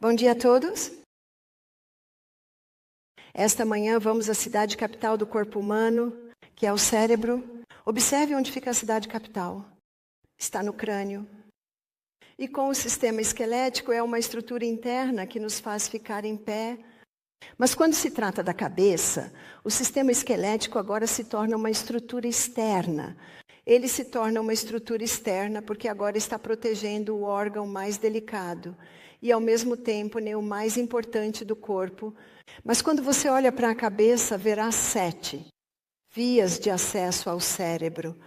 Bom dia a todos. Esta manhã vamos à cidade capital do corpo humano, que é o cérebro. Observe onde fica a cidade capital. Está no crânio. E com o sistema esquelético é uma estrutura interna que nos faz ficar em pé. Mas quando se trata da cabeça, o sistema esquelético agora se torna uma estrutura externa. Ele se torna uma estrutura externa porque agora está protegendo o órgão mais delicado e, ao mesmo tempo, o mais importante do corpo. Mas quando você olha para a cabeça, verá 7 vias de acesso ao cérebro.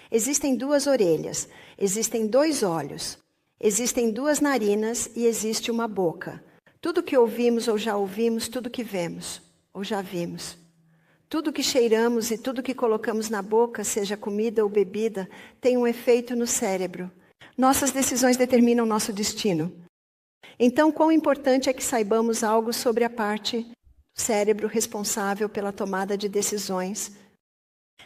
Existem 2 orelhas, existem 2 olhos, existem 2 narinas e existe uma boca. Tudo que ouvimos ou já ouvimos, tudo que vemos ou já vimos. Tudo que cheiramos e tudo que colocamos na boca, seja comida ou bebida, tem um efeito no cérebro. Nossas decisões determinam nosso destino. Então, quão importante é que saibamos algo sobre a parte do cérebro responsável pela tomada de decisões.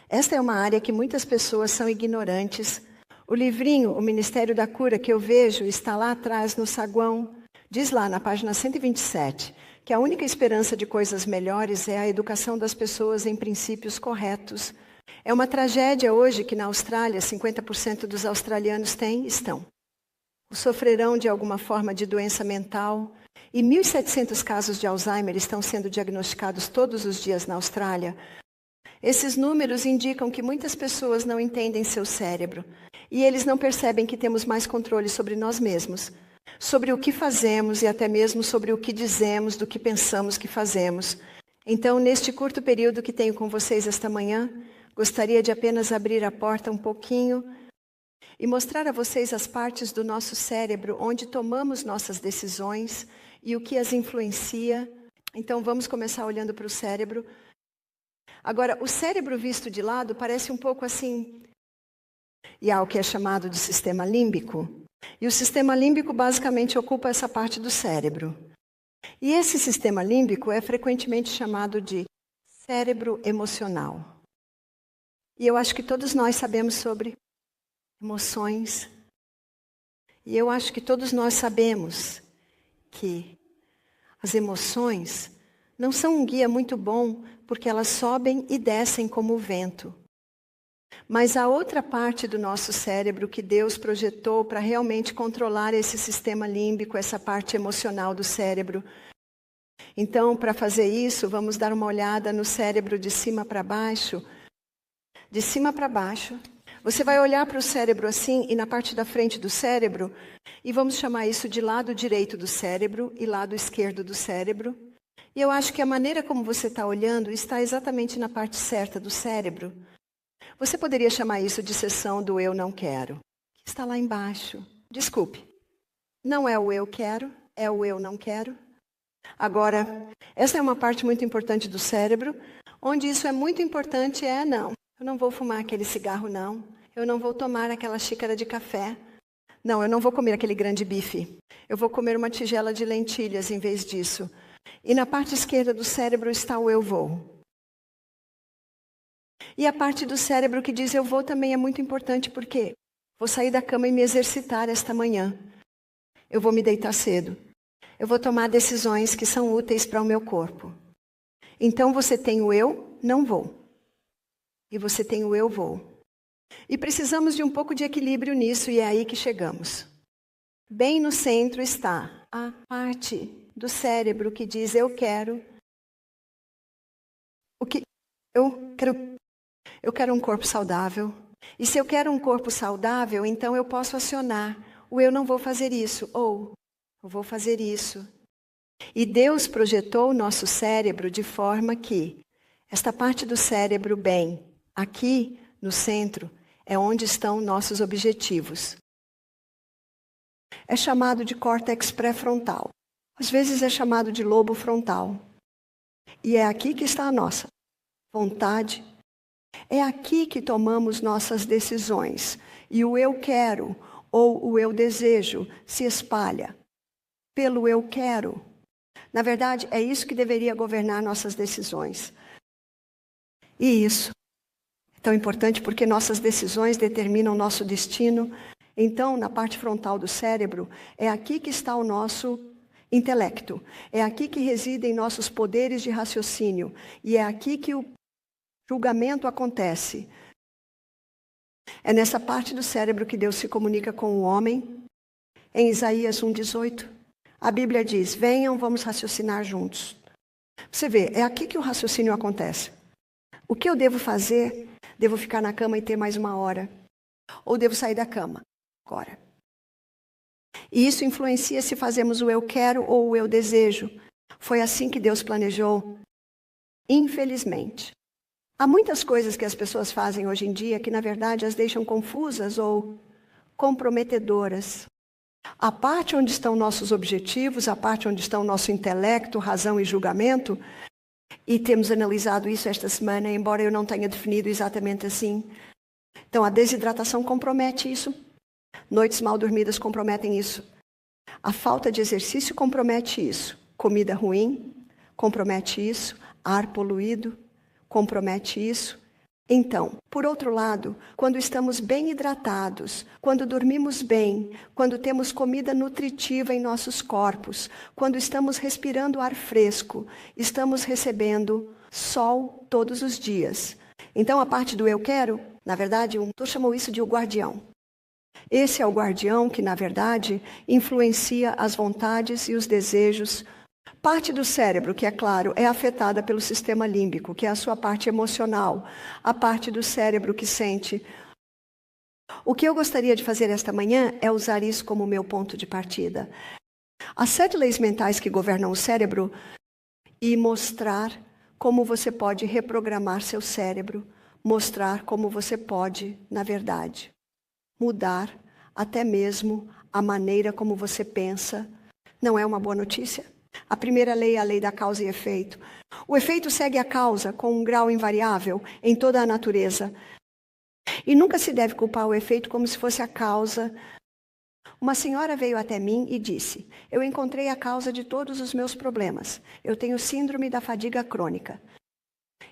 Esta é uma área que muitas pessoas são ignorantes. O livrinho, O Ministério da Cura, que eu vejo, está lá atrás no saguão. Diz lá na página 127 que a única esperança de coisas melhores é a educação das pessoas em princípios corretos. É uma tragédia hoje que na Austrália 50% dos australianos estão. Ou sofrerão de alguma forma de doença mental. E 1.700 casos de Alzheimer estão sendo diagnosticados todos os dias na Austrália. Esses números indicam que muitas pessoas não entendem seu cérebro. E eles não percebem que temos mais controle sobre nós mesmos. Sobre o que fazemos e até mesmo sobre o que dizemos, do que pensamos que fazemos. Então, neste curto período que tenho com vocês esta manhã, gostaria de apenas abrir a porta um pouquinho e mostrar a vocês as partes do nosso cérebro onde tomamos nossas decisões e o que as influencia. Então, vamos começar olhando para o cérebro. Agora, o cérebro visto de lado parece um pouco assim, e há o que é chamado de sistema límbico. E o sistema límbico basicamente ocupa essa parte do cérebro. E esse sistema límbico é frequentemente chamado de cérebro emocional. E eu acho que todos nós sabemos sobre emoções. E eu acho que todos nós sabemos que as emoções não são um guia muito bom porque elas sobem e descem como o vento. Mas há outra parte do nosso cérebro que Deus projetou para realmente controlar esse sistema límbico, essa parte emocional do cérebro. Então, para fazer isso, vamos dar uma olhada no cérebro de cima para baixo. De cima para baixo. Você vai olhar para o cérebro assim e na parte da frente do cérebro, e vamos chamar isso de lado direito do cérebro e lado esquerdo do cérebro. E eu acho que a maneira como você está olhando está exatamente na parte certa do cérebro. Você poderia chamar isso de seção do eu não quero, que está lá embaixo. Desculpe, não é o eu quero, é o eu não quero. Agora, essa é uma parte muito importante do cérebro, onde isso é muito importante não. Eu não vou fumar aquele cigarro, não. Eu não vou tomar aquela xícara de café. Não, eu não vou comer aquele grande bife. Eu vou comer uma tigela de lentilhas em vez disso. E na parte esquerda do cérebro está o eu vou. E a parte do cérebro que diz eu vou também é muito importante porque vou sair da cama e me exercitar esta manhã. Eu vou me deitar cedo. Eu vou tomar decisões que são úteis para o meu corpo. Então você tem o eu não vou. E você tem o eu vou. E precisamos de um pouco de equilíbrio nisso e é aí que chegamos. Bem no centro está a parte do cérebro que diz eu quero. Eu quero um corpo saudável. E se eu quero um corpo saudável, então eu posso acionar o eu não vou fazer isso, ou eu vou fazer isso. E Deus projetou o nosso cérebro de forma que esta parte do cérebro, bem, aqui no centro, é onde estão nossos objetivos. É chamado de córtex pré-frontal. Às vezes é chamado de lobo frontal. E é aqui que está a nossa vontade. É aqui que tomamos nossas decisões. E o eu quero ou o eu desejo se espalha pelo eu quero. Na verdade, é isso que deveria governar nossas decisões. E isso é tão importante porque nossas decisões determinam nosso destino. Então, na parte frontal do cérebro, é aqui que está o nosso intelecto. É aqui que residem nossos poderes de raciocínio. E é aqui que o julgamento acontece. É nessa parte do cérebro que Deus se comunica com o homem. Em Isaías 1,18, a Bíblia diz: venham, vamos raciocinar juntos. Você vê, é aqui que o raciocínio acontece. O que eu devo fazer? Devo ficar na cama e ter mais 1 hora? Ou devo sair da cama agora? E isso influencia se fazemos o eu quero ou o eu desejo. Foi assim que Deus planejou. Infelizmente. Há muitas coisas que as pessoas fazem hoje em dia que, na verdade, as deixam confusas ou comprometedoras. A parte onde estão nossos objetivos, a parte onde estão nosso intelecto, razão e julgamento, e temos analisado isso esta semana, embora eu não tenha definido exatamente assim. Então, a desidratação compromete isso. Noites mal dormidas comprometem isso. A falta de exercício compromete isso. Comida ruim compromete isso. Ar poluído compromete isso. Então, por outro lado, quando estamos bem hidratados, quando dormimos bem, quando temos comida nutritiva em nossos corpos, quando estamos respirando ar fresco, estamos recebendo sol todos os dias. Então, a parte do eu quero, na verdade, um autor chamou isso de o guardião. Esse é o guardião que, na verdade, influencia as vontades e os desejos. Parte do cérebro, que é claro, é afetada pelo sistema límbico, que é a sua parte emocional, a parte do cérebro que sente. O que eu gostaria de fazer esta manhã é usar isso como meu ponto de partida. As 7 leis mentais que governam o cérebro e mostrar como você pode reprogramar seu cérebro, mostrar como você pode, na verdade, mudar até mesmo a maneira como você pensa. Não é uma boa notícia? A primeira lei é a lei da causa e efeito. O efeito segue a causa com um grau invariável em toda a natureza. E nunca se deve culpar o efeito como se fosse a causa. Uma senhora veio até mim e disse: eu encontrei a causa de todos os meus problemas. Eu tenho síndrome da fadiga crônica.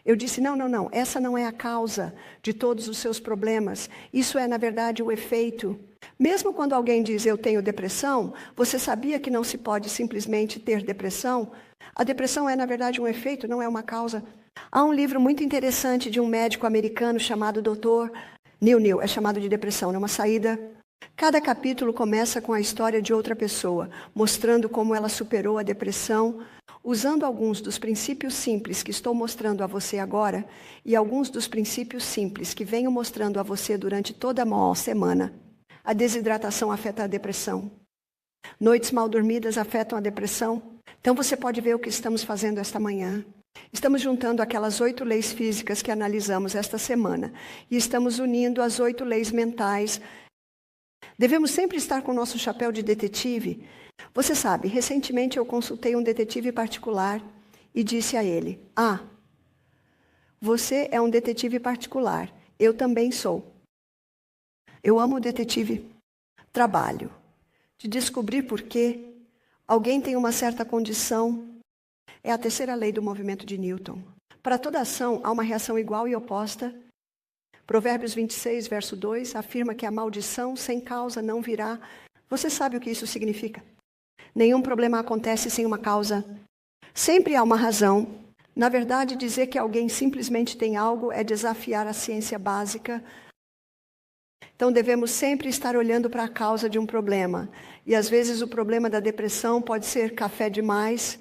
Eu disse: não, essa não é a causa de todos os seus problemas. Isso é, na verdade, o efeito. Mesmo quando alguém diz eu tenho depressão, você sabia que não se pode simplesmente ter depressão? A depressão é, na verdade, um efeito, não é uma causa. Há um livro muito interessante de um médico americano chamado Dr. Neil, é chamado de Depressão, numa saída. Cada capítulo começa com a história de outra pessoa, mostrando como ela superou a depressão, usando alguns dos princípios simples que estou mostrando a você agora e alguns dos princípios simples que venho mostrando a você durante toda a semana. A desidratação afeta a depressão. Noites mal dormidas afetam a depressão. Então você pode ver o que estamos fazendo esta manhã. Estamos juntando aquelas 8 leis físicas que analisamos esta semana e estamos unindo as 8 leis mentais. Devemos sempre estar com o nosso chapéu de detetive. Você sabe, recentemente eu consultei um detetive particular e disse a ele: você é um detetive particular, eu também sou. Eu amo o detetive. Trabalho de descobrir por que alguém tem uma certa condição. É a 3ª lei do movimento de Newton. Para toda ação, há uma reação igual e oposta. Provérbios 26, verso 2, afirma que a maldição sem causa não virá. Você sabe o que isso significa? Nenhum problema acontece sem uma causa. Sempre há uma razão. Na verdade, dizer que alguém simplesmente tem algo é desafiar a ciência básica. Então, devemos sempre estar olhando para a causa de um problema. E, às vezes, o problema da depressão pode ser café demais,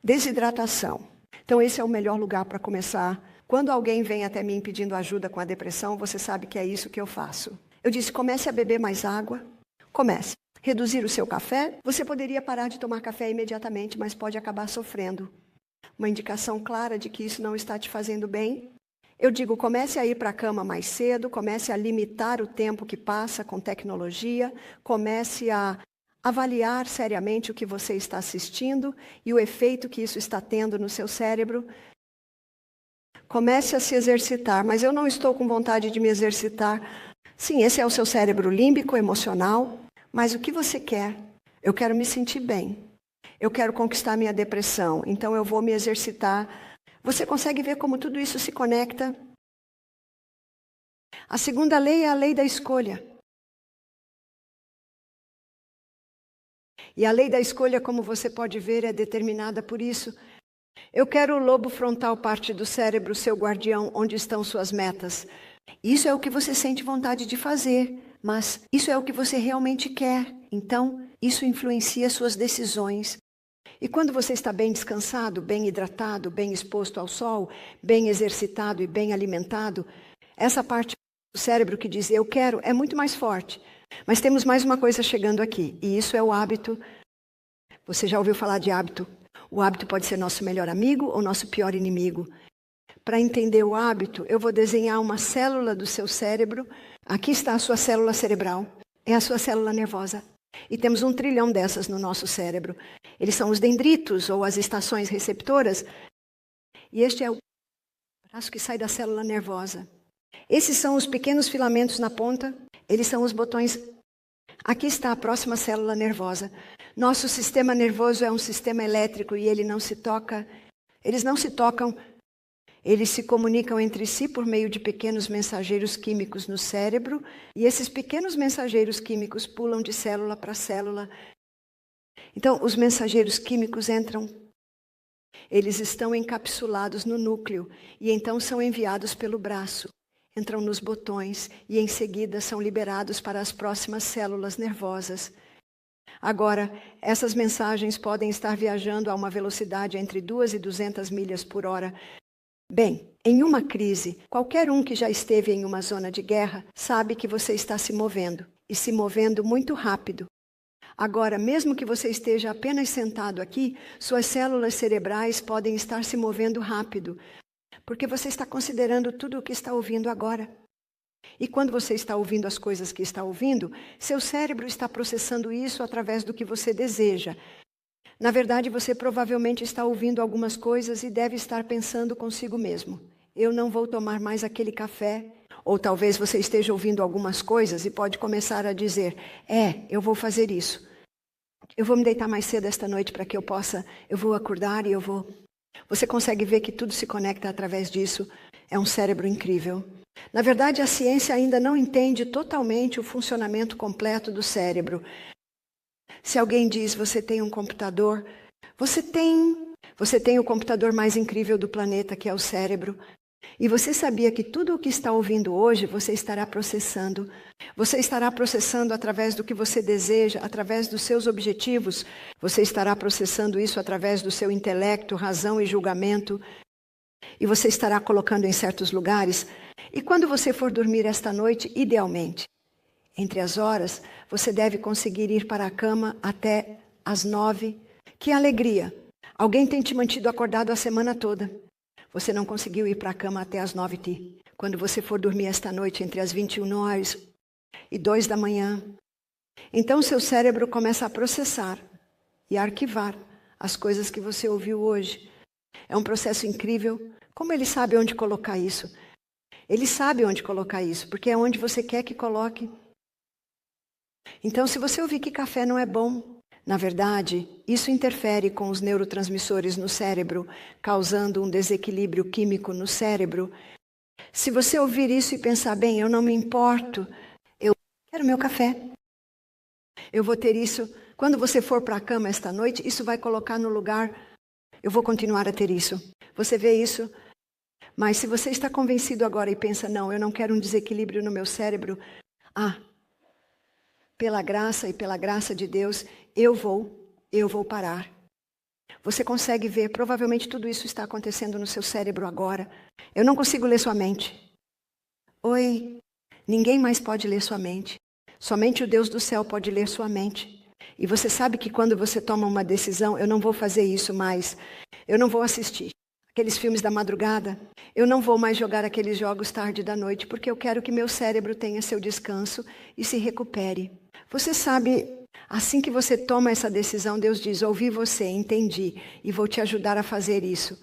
desidratação. Então, esse é o melhor lugar para começar. Quando alguém vem até mim pedindo ajuda com a depressão, você sabe que é isso que eu faço. Eu disse: comece a beber mais água. Comece. Reduzir o seu café. Você poderia parar de tomar café imediatamente, mas pode acabar sofrendo. Uma indicação clara de que isso não está te fazendo bem. Eu digo: comece a ir para a cama mais cedo, comece a limitar o tempo que passa com tecnologia, comece a avaliar seriamente o que você está assistindo e o efeito que isso está tendo no seu cérebro. Comece a se exercitar, mas eu não estou com vontade de me exercitar. Sim, esse é o seu cérebro límbico, emocional, mas o que você quer? Eu quero me sentir bem. Eu quero conquistar minha depressão, então eu vou me exercitar. Você consegue ver como tudo isso se conecta? A 2ª lei é a lei da escolha. E a lei da escolha, como você pode ver, é determinada por isso. Eu quero o lobo frontal, parte do cérebro, seu guardião, onde estão suas metas. Isso é o que você sente vontade de fazer, mas isso é o que você realmente quer. Então, isso influencia suas decisões. E quando você está bem descansado, bem hidratado, bem exposto ao sol, bem exercitado e bem alimentado, essa parte do cérebro que diz eu quero é muito mais forte. Mas temos mais uma coisa chegando aqui, e isso é o hábito. Você já ouviu falar de hábito? O hábito pode ser nosso melhor amigo ou nosso pior inimigo. Para entender o hábito, eu vou desenhar uma célula do seu cérebro. Aqui está a sua célula cerebral, é a sua célula nervosa. E temos 1 trilhão dessas no nosso cérebro. Eles são os dendritos, ou as estações receptoras. E este é o braço que sai da célula nervosa. Esses são os pequenos filamentos na ponta. Eles são os botões. Aqui está a próxima célula nervosa. Nosso sistema nervoso é um sistema elétrico e ele não se toca. Eles não se tocam. Eles se comunicam entre si por meio de pequenos mensageiros químicos no cérebro, e esses pequenos mensageiros químicos pulam de célula para célula. Então, os mensageiros químicos entram, eles estão encapsulados no núcleo, e então são enviados pelo braço, entram nos botões, e em seguida são liberados para as próximas células nervosas. Agora, essas mensagens podem estar viajando a uma velocidade entre 2 e 200 milhas por hora. Bem, em uma crise, qualquer um que já esteve em uma zona de guerra sabe que você está se movendo, e se movendo muito rápido. Agora, mesmo que você esteja apenas sentado aqui, suas células cerebrais podem estar se movendo rápido, porque você está considerando tudo o que está ouvindo agora. E quando você está ouvindo as coisas que está ouvindo, seu cérebro está processando isso através do que você deseja. Na verdade, você provavelmente está ouvindo algumas coisas e deve estar pensando consigo mesmo. Eu não vou tomar mais aquele café. Ou talvez você esteja ouvindo algumas coisas e pode começar a dizer, eu vou fazer isso. Eu vou me deitar mais cedo esta noite para que eu vou acordar e eu vou... Você consegue ver que tudo se conecta através disso. É um cérebro incrível. Na verdade, a ciência ainda não entende totalmente o funcionamento completo do cérebro. Se alguém diz, você tem um computador, você tem o computador mais incrível do planeta, que é o cérebro. E você sabia que tudo o que está ouvindo hoje, você estará processando. Você estará processando através do que você deseja, através dos seus objetivos. Você estará processando isso através do seu intelecto, razão e julgamento. E você estará colocando em certos lugares. E quando você for dormir esta noite, idealmente, entre as horas, você deve conseguir ir para a cama até às 9. Que alegria! Alguém tem te mantido acordado a semana toda. Você não conseguiu ir para a cama até às 9. Quando você for dormir esta noite, entre as 21 horas e 2 da manhã, então seu cérebro começa a processar e a arquivar as coisas que você ouviu hoje. É um processo incrível. Como ele sabe onde colocar isso? Ele sabe onde colocar isso, porque é onde você quer que coloque. Então, se você ouvir que café não é bom, na verdade, isso interfere com os neurotransmissores no cérebro, causando um desequilíbrio químico no cérebro. Se você ouvir isso e pensar, bem, eu não me importo, eu quero meu café. Eu vou ter isso. Quando você for para a cama esta noite, isso vai colocar no lugar, eu vou continuar a ter isso. Você vê isso? Mas se você está convencido agora e pensa, não, eu não quero um desequilíbrio no meu cérebro, pela graça e pela graça de Deus, eu vou parar. Você consegue ver, provavelmente tudo isso está acontecendo no seu cérebro agora. Eu não consigo ler sua mente. Oi, ninguém mais pode ler sua mente. Somente o Deus do céu pode ler sua mente. E você sabe que quando você toma uma decisão, eu não vou fazer isso mais. Eu não vou assistir aqueles filmes da madrugada. Eu não vou mais jogar aqueles jogos tarde da noite, porque eu quero que meu cérebro tenha seu descanso e se recupere. Você sabe, assim que você toma essa decisão, Deus diz, ouvi você, entendi, e vou te ajudar a fazer isso.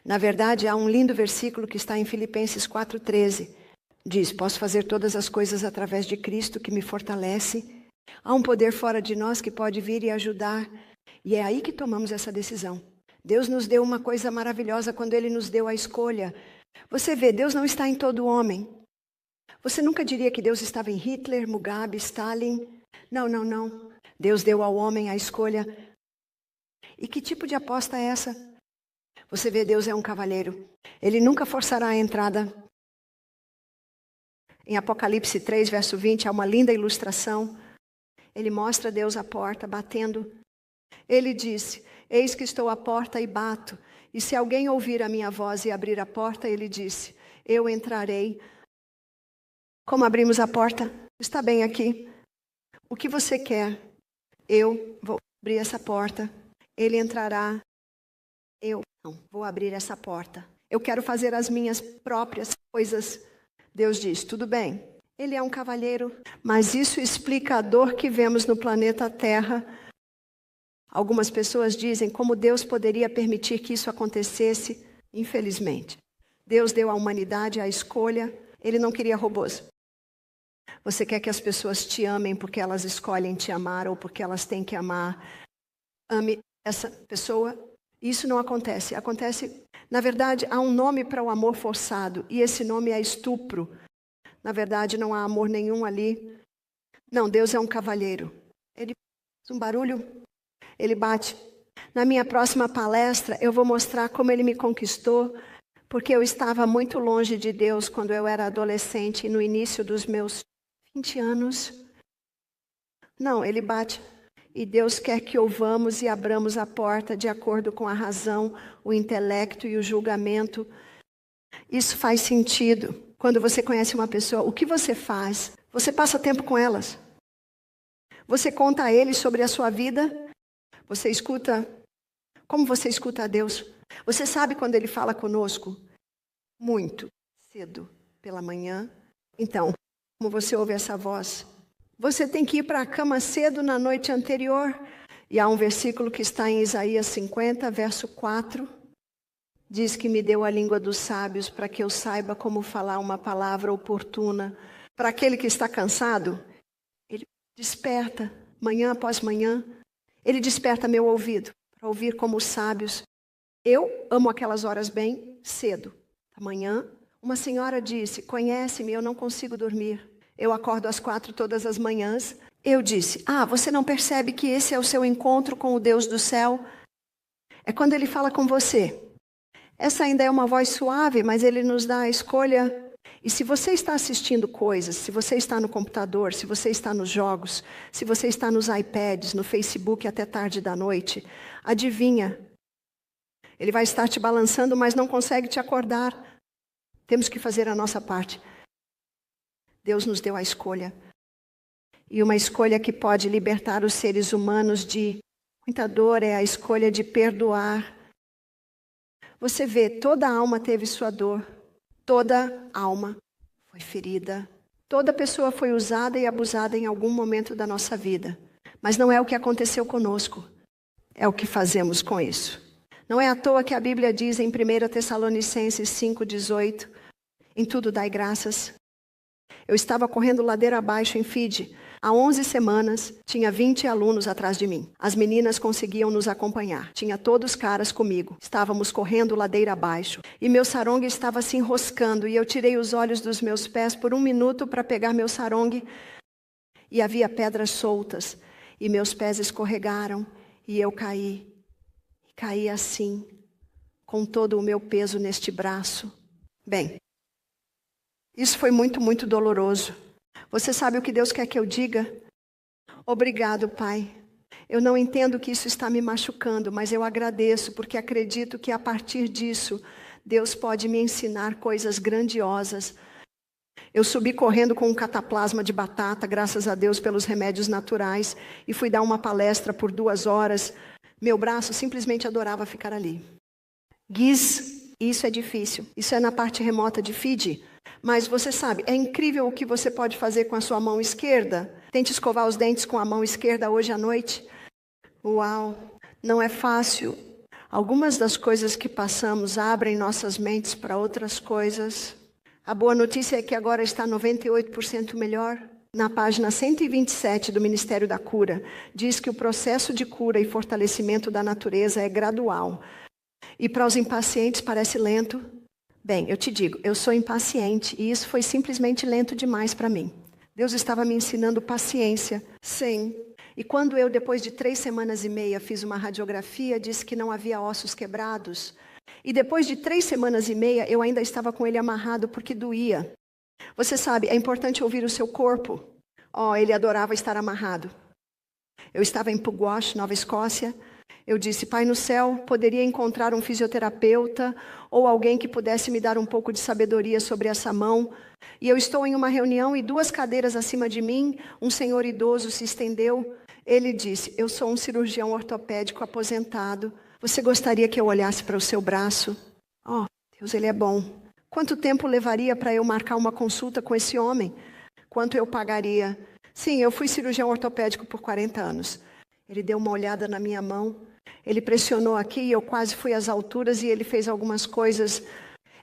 Na verdade, há um lindo versículo que está em Filipenses 4,13. Diz, posso fazer todas as coisas através de Cristo que me fortalece. Há um poder fora de nós que pode vir e ajudar. E é aí que tomamos essa decisão. Deus nos deu uma coisa maravilhosa quando Ele nos deu a escolha. Você vê, Deus não está em todo homem. Você nunca diria que Deus estava em Hitler, Mugabe, Stalin. Não. Deus deu ao homem a escolha. E que tipo de aposta é essa? Você vê, Deus é um cavalheiro. Ele nunca forçará a entrada. Em Apocalipse 3, verso 20, há uma linda ilustração. Ele mostra a Deus a porta, batendo. Ele disse, eis que estou à porta e bato. E se alguém ouvir a minha voz e abrir a porta, ele disse, eu entrarei. Como abrimos a porta? Está bem aqui. O que você quer? Eu vou abrir essa porta. Ele entrará. Eu não vou abrir essa porta. Eu quero fazer as minhas próprias coisas. Deus diz, tudo bem. Ele é um cavalheiro, mas isso explica a dor que vemos no planeta Terra. Algumas pessoas dizem como Deus poderia permitir que isso acontecesse. Infelizmente, Deus deu à humanidade a escolha. Ele não queria robôs. Você quer que as pessoas te amem porque elas escolhem te amar ou porque elas têm que amar? Ame essa pessoa. Isso não acontece. Acontece, na verdade, há um nome para o amor forçado e esse nome é estupro. Na verdade, não há amor nenhum ali. Não, Deus é um cavalheiro. Ele faz um barulho, ele bate. Na minha próxima palestra, eu vou mostrar como ele me conquistou, porque eu estava muito longe de Deus quando eu era adolescente e no início dos meus 20 anos. Não, ele bate. E Deus quer que ouvamos e abramos a porta de acordo com a razão, o intelecto e o julgamento. Isso faz sentido. Quando você conhece uma pessoa, o que você faz? Você passa tempo com elas. Você conta a eles sobre a sua vida. Você escuta. Como você escuta a Deus? Você sabe quando Ele fala conosco? Muito cedo pela manhã. Então, como você ouve essa voz? Você tem que ir para a cama cedo na noite anterior. E há um versículo que está em Isaías 50, verso 4. Diz que me deu a língua dos sábios para que eu saiba como falar uma palavra oportuna. Para aquele que está cansado, ele desperta manhã após manhã. Ele desperta meu ouvido para ouvir como os sábios. Eu amo aquelas horas bem cedo. Da manhã, uma senhora disse, conhece-me, eu não consigo dormir. Eu acordo às 4 todas as manhãs. Eu disse, você não percebe que esse é o seu encontro com o Deus do céu? É quando Ele fala com você. Essa ainda é uma voz suave, mas Ele nos dá a escolha. E se você está assistindo coisas, se você está no computador, se você está nos jogos, se você está nos iPads, no Facebook até tarde da noite, adivinha? Ele vai estar te balançando, mas não consegue te acordar. Temos que fazer a nossa parte. Deus nos deu a escolha. E uma escolha que pode libertar os seres humanos de muita dor é a escolha de perdoar. Você vê, toda alma teve sua dor. Toda alma foi ferida. Toda pessoa foi usada e abusada em algum momento da nossa vida. Mas não é o que aconteceu conosco. É o que fazemos com isso. Não é à toa que a Bíblia diz em 1 Tessalonicenses 5,18, em tudo dai graças. Eu estava correndo ladeira abaixo em Fiji. Há 11 semanas, tinha 20 alunos atrás de mim. As meninas conseguiam nos acompanhar. Tinha todos caras comigo. Estávamos correndo ladeira abaixo. E meu sarongue estava se enroscando. E eu tirei os olhos dos meus pés por 1 minuto para pegar meu sarongue. E havia pedras soltas. E meus pés escorregaram. E eu caí. E caí assim, com todo o meu peso neste braço. Bem, isso foi muito, muito doloroso. Você sabe o que Deus quer que eu diga? Obrigado, Pai. Eu não entendo que isso está me machucando, mas eu agradeço porque acredito que a partir disso, Deus pode me ensinar coisas grandiosas. Eu subi correndo com um cataplasma de batata, graças a Deus pelos remédios naturais, e fui dar uma palestra por 2 horas. Meu braço simplesmente adorava ficar ali. Giz, isso é difícil. Isso é na parte remota de Fiji. Mas você sabe, é incrível o que você pode fazer com a sua mão esquerda. Tente escovar os dentes com a mão esquerda hoje à noite. Uau, não é fácil. Algumas das coisas que passamos abrem nossas mentes para outras coisas. A boa notícia é que agora está 98% melhor. Na página 127 do Ministério da Cura, diz que o processo de cura e fortalecimento da natureza é gradual. E para os impacientes parece lento. Bem, eu te digo, eu sou impaciente e isso foi simplesmente lento demais para mim. Deus estava me ensinando paciência. Sim, E quando eu, depois de 3 semanas e meia, fiz uma radiografia, disse que não havia ossos quebrados. E depois de 3 semanas e meia, eu ainda estava com ele amarrado porque doía. Você sabe, é importante ouvir o seu corpo. Ele adorava estar amarrado. Eu estava em Pugwash, Nova Escócia. Eu disse, Pai no céu, poderia encontrar um fisioterapeuta ou alguém que pudesse me dar um pouco de sabedoria sobre essa mão. E eu estou em uma reunião e 2 cadeiras acima de mim, um senhor idoso se estendeu. Ele disse, eu sou um cirurgião ortopédico aposentado. Você gostaria que eu olhasse para o seu braço? Deus, ele é bom. Quanto tempo levaria para eu marcar uma consulta com esse homem? Quanto eu pagaria? Sim, eu fui cirurgião ortopédico por 40 anos. Ele deu uma olhada na minha mão. Ele pressionou aqui e eu quase fui às alturas e ele fez algumas coisas.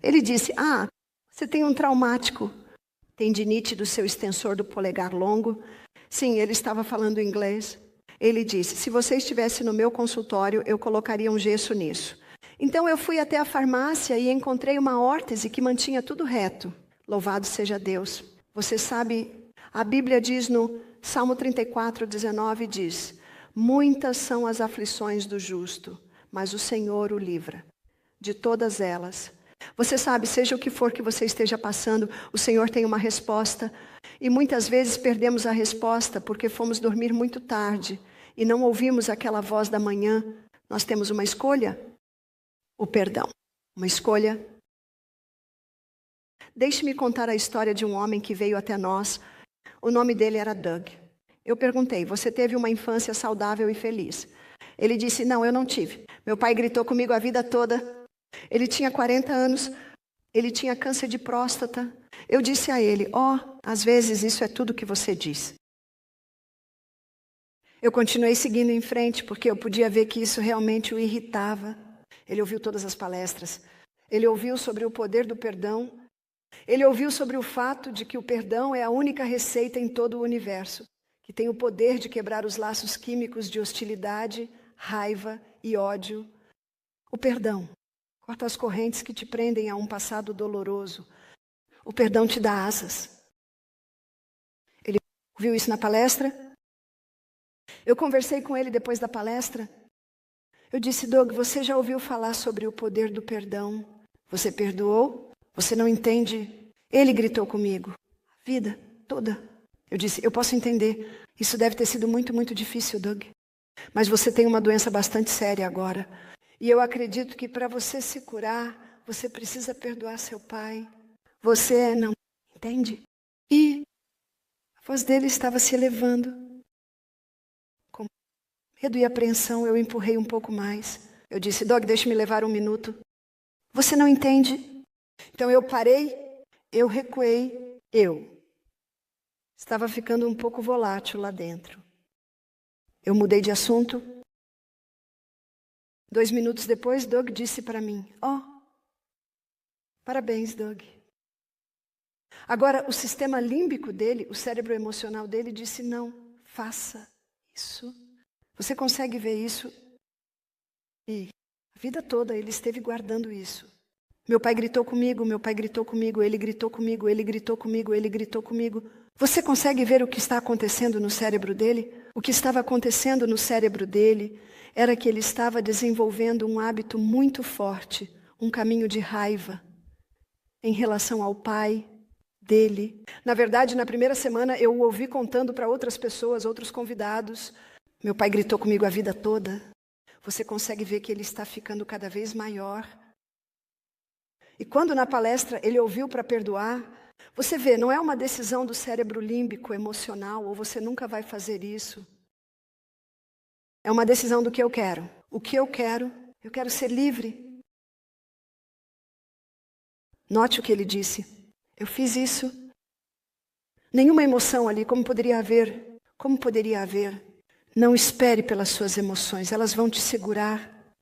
Ele disse, você tem um traumático. Tendinite do seu extensor do polegar longo. Sim, ele estava falando inglês. Ele disse, se você estivesse no meu consultório, eu colocaria um gesso nisso. Então eu fui até a farmácia e encontrei uma órtese que mantinha tudo reto. Louvado seja Deus. Você sabe, a Bíblia diz no Salmo 34, 19, diz, muitas são as aflições do justo, mas o Senhor o livra de todas elas. Você sabe, seja o que for que você esteja passando, o Senhor tem uma resposta. E muitas vezes perdemos a resposta porque fomos dormir muito tarde e não ouvimos aquela voz da manhã. Nós temos uma escolha, o perdão. Uma escolha. Deixe-me contar a história de um homem que veio até nós. O nome dele era Doug. Eu perguntei, você teve uma infância saudável e feliz? Ele disse, não, eu não tive. Meu pai gritou comigo a vida toda. Ele tinha 40 anos, ele tinha câncer de próstata. Eu disse a ele, às vezes isso é tudo que você diz. Eu continuei seguindo em frente, porque eu podia ver que isso realmente o irritava. Ele ouviu todas as palestras. Ele ouviu sobre o poder do perdão. Ele ouviu sobre o fato de que o perdão é a única receita em todo o universo, que tem o poder de quebrar os laços químicos de hostilidade, raiva e ódio. O perdão corta as correntes que te prendem a um passado doloroso. O perdão te dá asas. Ele ouviu isso na palestra. Eu conversei com ele depois da palestra. Eu disse, Doug, você já ouviu falar sobre o poder do perdão? Você perdoou? Você não entende? Ele gritou comigo. A vida toda. Eu disse, eu posso entender. Isso deve ter sido muito, muito difícil, Doug. Mas você tem uma doença bastante séria agora. E eu acredito que para você se curar, você precisa perdoar seu pai. Você não entende? E a voz dele estava se elevando. Com medo e apreensão, eu empurrei um pouco mais. Eu disse, Doug, deixe-me levar 1 minuto. Você não entende? Então eu parei, eu recuei, eu estava ficando um pouco volátil lá dentro. Eu mudei de assunto. 2 minutos depois, Doug disse para mim, parabéns, Doug. Agora, o sistema límbico dele, o cérebro emocional dele, disse, não, faça isso. Você consegue ver isso? E a vida toda ele esteve guardando isso. Meu pai gritou comigo, meu pai gritou comigo, ele gritou comigo, ele gritou comigo, ele gritou comigo. Você consegue ver o que está acontecendo no cérebro dele? O que estava acontecendo no cérebro dele era que ele estava desenvolvendo um hábito muito forte, um caminho de raiva em relação ao pai dele. Na verdade, na primeira semana, eu o ouvi contando para outras pessoas, outros convidados. Meu pai gritou comigo a vida toda. Você consegue ver que ele está ficando cada vez maior. E quando na palestra ele ouviu para perdoar, você vê, não é uma decisão do cérebro límbico emocional, ou você nunca vai fazer isso. É uma decisão do que eu quero. O que eu quero ser livre. Note o que ele disse. Eu fiz isso. Nenhuma emoção ali, como poderia haver? Como poderia haver? Não espere pelas suas emoções, elas vão te segurar.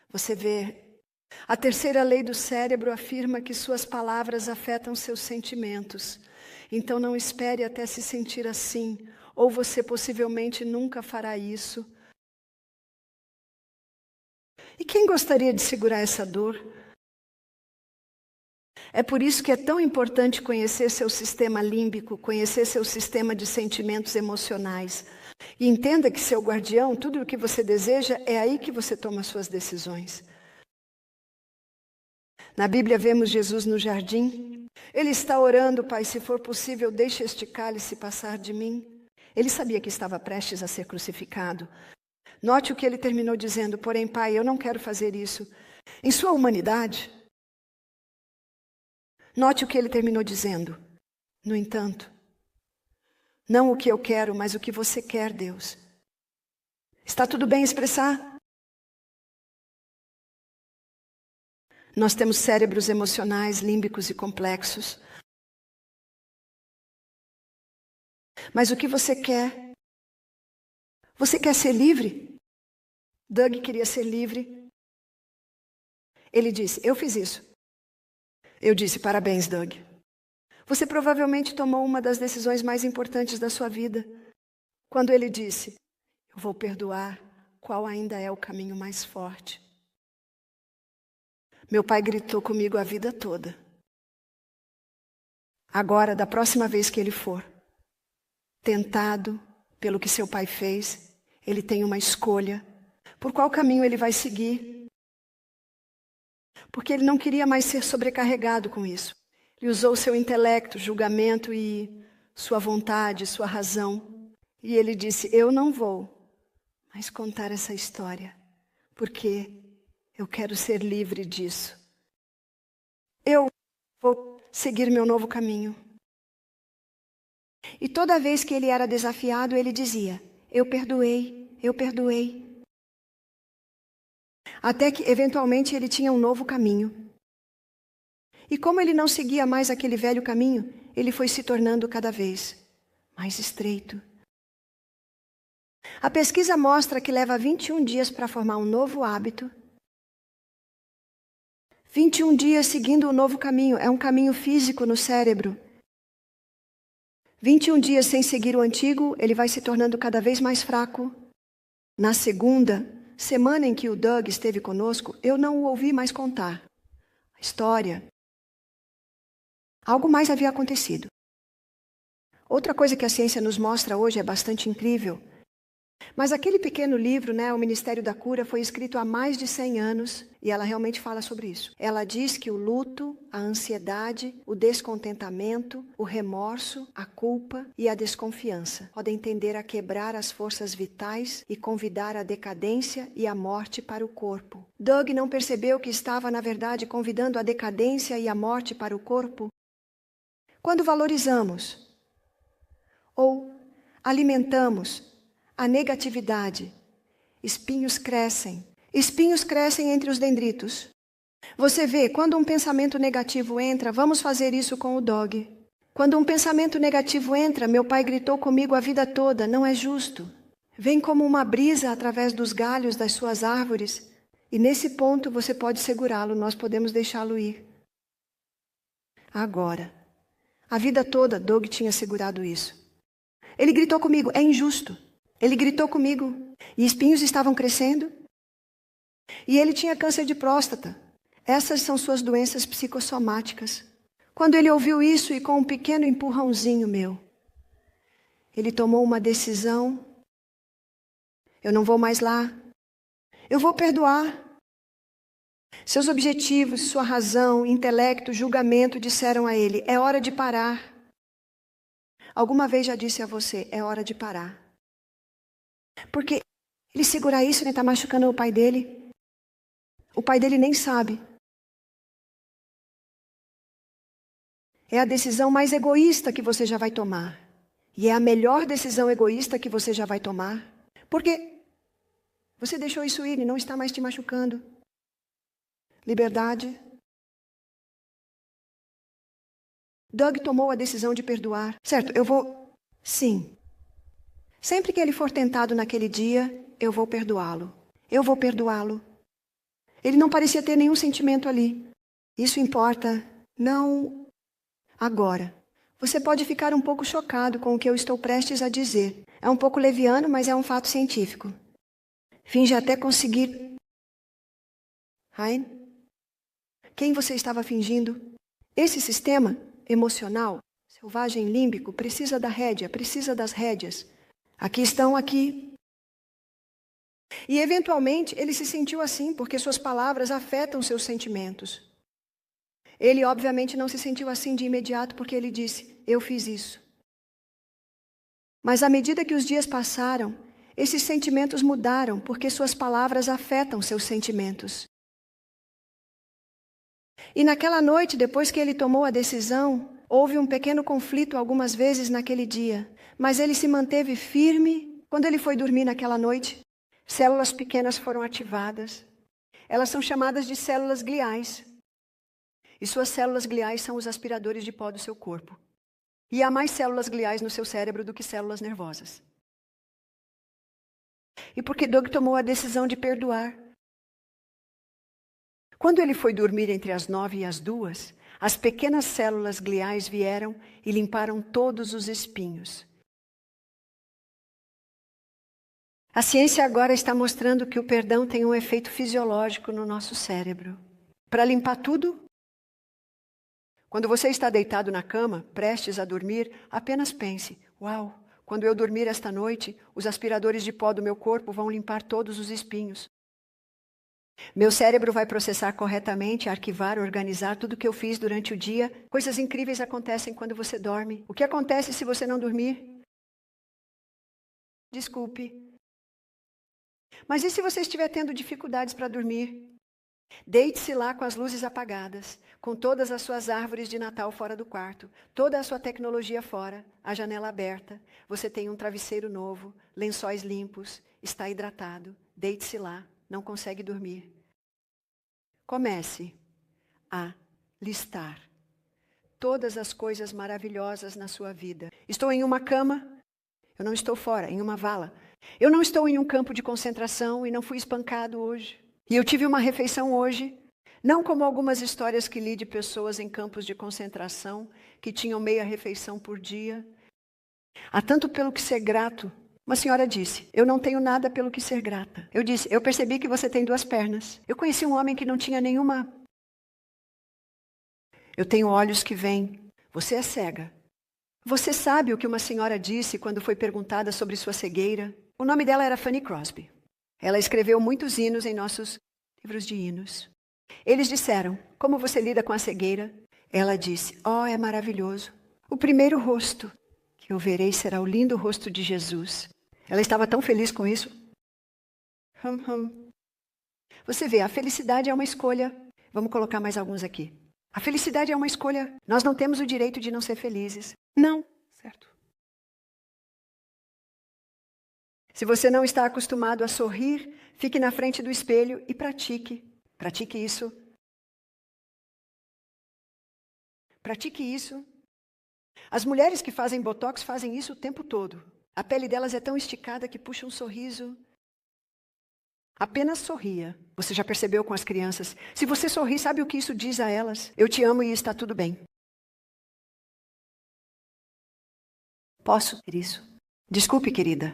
Você vê, a terceira lei do cérebro afirma que suas palavras afetam seus sentimentos. Então não espere até se sentir assim, ou você possivelmente nunca fará isso. E quem gostaria de segurar essa dor? É por isso que é tão importante conhecer seu sistema límbico, conhecer seu sistema de sentimentos emocionais. E entenda que seu guardião, tudo o que você deseja, é aí que você toma suas decisões. Na Bíblia vemos Jesus no jardim. Ele está orando, Pai, se for possível, deixe este cálice passar de mim. Ele sabia que estava prestes a ser crucificado. Note o que ele terminou dizendo, porém, Pai, eu não quero fazer isso. Em sua humanidade, note o que ele terminou dizendo. No entanto, não o que eu quero, mas o que você quer, Deus. Está tudo bem expressar? Nós temos cérebros emocionais, límbicos e complexos. Mas o que você quer? Você quer ser livre? Doug queria ser livre. Ele disse, eu fiz isso. Eu disse, parabéns, Doug. Você provavelmente tomou uma das decisões mais importantes da sua vida. Quando ele disse, eu vou perdoar, qual ainda é o caminho mais forte? Meu pai gritou comigo a vida toda. Agora, da próxima vez que ele for tentado pelo que seu pai fez, ele tem uma escolha. Por qual caminho ele vai seguir? Porque ele não queria mais ser sobrecarregado com isso. Ele usou seu intelecto, julgamento e sua vontade, sua razão. E ele disse, eu não vou mais contar essa história, porque eu quero ser livre disso. Eu vou seguir meu novo caminho. E toda vez que ele era desafiado, ele dizia, eu perdoei, eu perdoei. Até que, eventualmente, ele tinha um novo caminho. E como ele não seguia mais aquele velho caminho, ele foi se tornando cada vez mais estreito. A pesquisa mostra que leva 21 dias para formar um novo hábito. 21 dias seguindo o novo caminho, é um caminho físico no cérebro. 21 dias sem seguir o antigo, ele vai se tornando cada vez mais fraco. Na segunda semana em que o Doug esteve conosco, eu não o ouvi mais contar a história. Algo mais havia acontecido. Outra coisa que a ciência nos mostra hoje é bastante incrível. Mas aquele pequeno livro, O Ministério da Cura, foi escrito há mais de 100 anos e ela realmente fala sobre isso. Ela diz que o luto, a ansiedade, o descontentamento, o remorso, a culpa e a desconfiança podem tender a quebrar as forças vitais e convidar a decadência e a morte para o corpo. Doug não percebeu que estava, na verdade, convidando a decadência e a morte para o corpo? Quando valorizamos ou alimentamos a negatividade, espinhos crescem entre os dendritos. Você vê, quando um pensamento negativo entra, vamos fazer isso com o Doug. Quando um pensamento negativo entra, meu pai gritou comigo a vida toda, não é justo. Vem como uma brisa através dos galhos das suas árvores, e nesse ponto você pode segurá-lo, nós podemos deixá-lo ir. Agora, a vida toda Doug tinha segurado isso. Ele gritou comigo, é injusto. Ele gritou comigo, e espinhos estavam crescendo. E ele tinha câncer de próstata. Essas são suas doenças psicossomáticas. Quando ele ouviu isso e com um pequeno empurrãozinho meu, ele tomou uma decisão. Eu não vou mais lá. Eu vou perdoar. Seus objetivos, sua razão, intelecto, julgamento disseram a ele, é hora de parar. Alguma vez já disse a você, é hora de parar. Porque ele segurar isso, ele está machucando o pai dele. O pai dele nem sabe. É a decisão mais egoísta que você já vai tomar. E é a melhor decisão egoísta que você já vai tomar. Porque você deixou isso ir e não está mais te machucando. Liberdade. Doug tomou a decisão de perdoar. Certo, eu vou... Sim. Sempre que ele for tentado naquele dia, eu vou perdoá-lo. Eu vou perdoá-lo. Ele não parecia ter nenhum sentimento ali. Isso importa. Não agora. Você pode ficar um pouco chocado com o que eu estou prestes a dizer. É um pouco leviano, mas é um fato científico. Finge até conseguir... Hein? Quem você estava fingindo? Esse sistema emocional, selvagem límbico, precisa da rédea, precisa das rédeas. Aqui estão, aqui. E, eventualmente, ele se sentiu assim, porque suas palavras afetam seus sentimentos. Ele, obviamente, não se sentiu assim de imediato, porque ele disse, eu fiz isso. Mas, à medida que os dias passaram, esses sentimentos mudaram, porque suas palavras afetam seus sentimentos. E naquela noite, depois que ele tomou a decisão, houve um pequeno conflito algumas vezes naquele dia, mas ele se manteve firme. Quando ele foi dormir naquela noite, células pequenas foram ativadas. Elas são chamadas de células gliais. E suas células gliais são os aspiradores de pó do seu corpo. E há mais células gliais no seu cérebro do que células nervosas. E porque Doug tomou a decisão de perdoar. Quando ele foi dormir entre as 9 e as 2, as pequenas células gliais vieram e limparam todos os espinhos. A ciência agora está mostrando que o perdão tem um efeito fisiológico no nosso cérebro. Para limpar tudo, quando você está deitado na cama, prestes a dormir, apenas pense, uau, quando eu dormir esta noite, os aspiradores de pó do meu corpo vão limpar todos os espinhos. Meu cérebro vai processar corretamente, arquivar, organizar tudo o que eu fiz durante o dia. Coisas incríveis acontecem quando você dorme. O que acontece se você não dormir? Desculpe. Mas e se você estiver tendo dificuldades para dormir? Deite-se lá com as luzes apagadas, com todas as suas árvores de Natal fora do quarto, toda a sua tecnologia fora, a janela aberta. Você tem um travesseiro novo, lençóis limpos, está hidratado. Deite-se lá. Não consegue dormir. Comece a listar todas as coisas maravilhosas na sua vida. Estou em uma cama, eu não estou fora, em uma vala. Eu não estou em um campo de concentração e não fui espancado hoje. E eu tive uma refeição hoje, não como algumas histórias que li de pessoas em campos de concentração que tinham meia refeição por dia. Há tanto pelo que ser grato. Uma senhora disse, eu não tenho nada pelo que ser grata. Eu disse, eu percebi que você tem 2 pernas. Eu conheci um homem que não tinha nenhuma. Eu tenho olhos que veem. Você é cega. Você sabe o que uma senhora disse quando foi perguntada sobre sua cegueira? O nome dela era Fanny Crosby. Ela escreveu muitos hinos em nossos livros de hinos. Eles disseram, como você lida com a cegueira? Ela disse, oh, é maravilhoso. O primeiro rosto que eu verei será o lindo rosto de Jesus. Ela estava tão feliz com isso. Você vê, a felicidade é uma escolha. Vamos colocar mais alguns aqui. A felicidade é uma escolha. Nós não temos o direito de não ser felizes. Não, certo? Se você não está acostumado a sorrir, fique na frente do espelho e pratique. Pratique isso. Pratique isso. As mulheres que fazem botox fazem isso o tempo todo. A pele delas é tão esticada que puxa um sorriso. Apenas sorria. Você já percebeu com as crianças? Se você sorrir, sabe o que isso diz a elas? Eu te amo e está tudo bem. Posso ter isso? Desculpe, querida.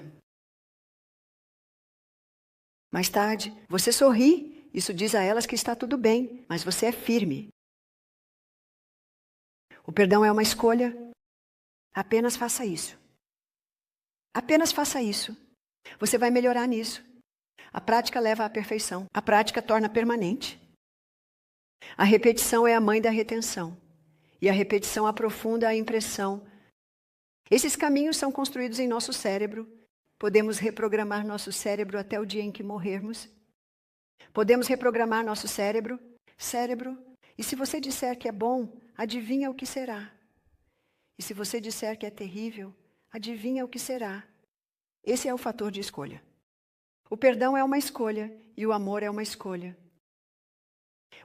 Mais tarde, você sorri. Isso diz a elas que está tudo bem, mas você é firme. O perdão é uma escolha. Apenas faça isso. Apenas faça isso. Você vai melhorar nisso. A prática leva à perfeição. A prática torna permanente. A repetição é a mãe da retenção. E a repetição aprofunda a impressão. Esses caminhos são construídos em nosso cérebro. Podemos reprogramar nosso cérebro até o dia em que morrermos. Podemos reprogramar nosso cérebro. E se você disser que é bom, adivinha o que será. E se você disser que é terrível, adivinha o que será. Esse é o fator de escolha. O perdão é uma escolha e o amor é uma escolha.